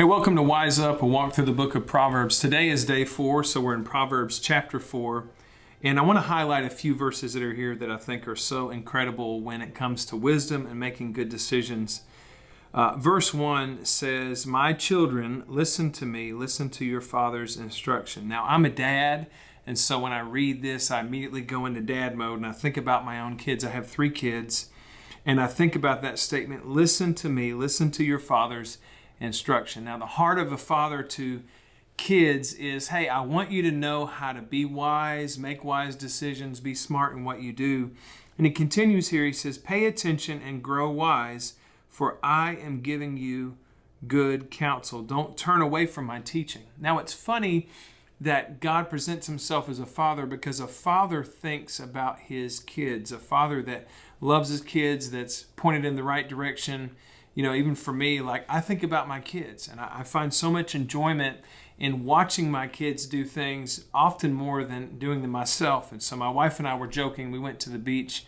Hey, welcome to Wise Up, a walk through the book of Proverbs. Today is day 4, so we're in Proverbs chapter 4. And I want to highlight a few verses that are here that I think are so incredible when it comes to wisdom and making good decisions. Verse 1 says, "My children, listen to me, listen to your father's instruction." Now, I'm a dad, and so when I read this, I immediately go into dad mode, and I think about my own kids. I have 3 kids, and I think about that statement, listen to me, listen to your father's instruction. Now, the heart of a father to kids is, hey, I want you to know how to be wise, make wise decisions, be smart in what you do. And he continues here, he says, pay attention and grow wise, for I am giving you good counsel. Don't turn away from my teaching. Now, it's funny that God presents himself as a father because a father thinks about his kids, a father that loves his kids, that's pointed in the right direction. You know, even for me, like I think about my kids, and I find so much enjoyment in watching my kids do things, often more than doing them myself. And so my wife and I were joking. We went to the beach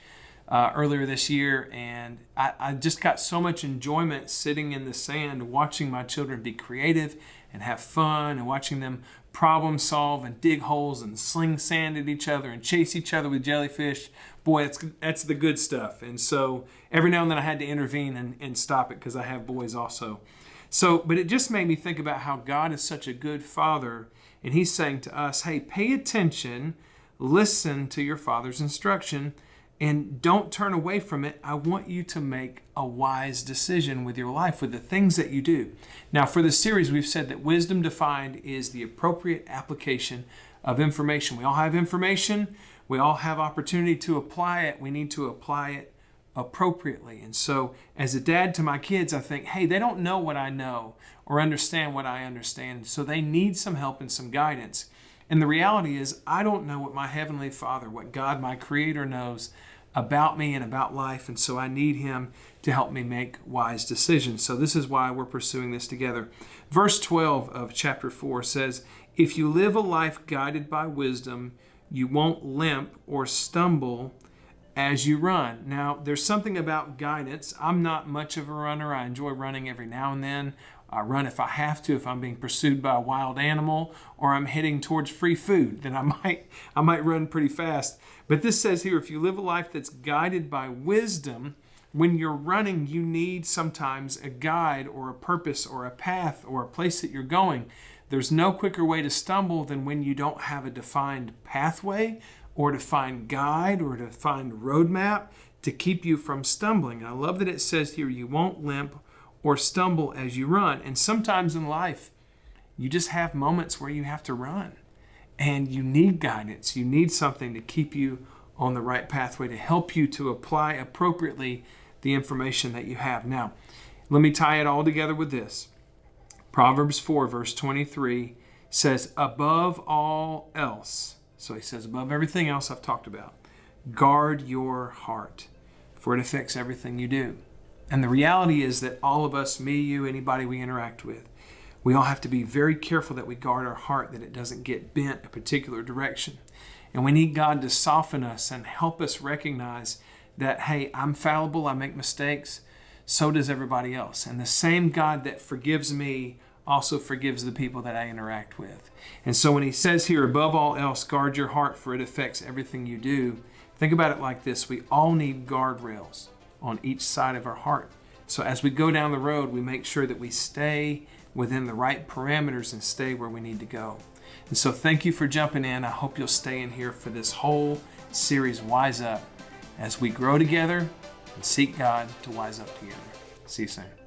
earlier this year, and I just got so much enjoyment sitting in the sand, watching my children be creative and have fun, and watching them problem solve and dig holes and sling sand at each other and chase each other with jellyfish. Boy, that's the good stuff. And so every now and then I had to intervene and stop it because I have boys also. But it just made me think about how God is such a good father, and he's saying to us, hey, pay attention, listen to your father's instruction, and don't turn away from it. I want you to make a wise decision with your life, with the things that you do. Now, for this series, we've said that wisdom defined is the appropriate application of information. We all have information. We all have opportunity to apply it. We need to apply it appropriately. And so as a dad to my kids, I think, hey, they don't know what I know or understand what I understand. So they need some help and some guidance. And the reality is, I don't know what my Heavenly Father, what God, my Creator, knows about me and about life. And so I need Him to help me make wise decisions. So this is why we're pursuing this together. Verse 12 of chapter 4 says, if you live a life guided by wisdom, you won't limp or stumble as you run. Now, there's something about guidance. I'm not much of a runner. I enjoy running every now and then. I run if I have to, if I'm being pursued by a wild animal or I'm heading towards free food, then I might run pretty fast. But this says here, if you live a life that's guided by wisdom, when you're running, you need sometimes a guide or a purpose or a path or a place that you're going. There's no quicker way to stumble than when you don't have a defined pathway or defined guide or defined roadmap to keep you from stumbling. And I love that it says here, you won't limp or stumble as you run. And sometimes in life, you just have moments where you have to run and you need guidance. You need something to keep you on the right pathway, to help you to apply appropriately the information that you have. Now, let me tie it all together with this. Proverbs 4 verse 23 says, above all else, so he says above everything else I've talked about, guard your heart, for it affects everything you do. And the reality is that all of us, me, you, anybody we interact with, we all have to be very careful that we guard our heart, that it doesn't get bent a particular direction. And we need God to soften us and help us recognize that, hey, I'm fallible, I make mistakes, so does everybody else. And the same God that forgives me also forgives the people that I interact with. And so when he says here, above all else, guard your heart, for it affects everything you do, think about it like this. We all need guardrails on each side of our heart. So as we go down the road, we make sure that we stay within the right parameters and stay where we need to go. And so thank you for jumping in. I hope you'll stay in here for this whole series, Wise Up, as we grow together and seek God to wise up together. See you soon.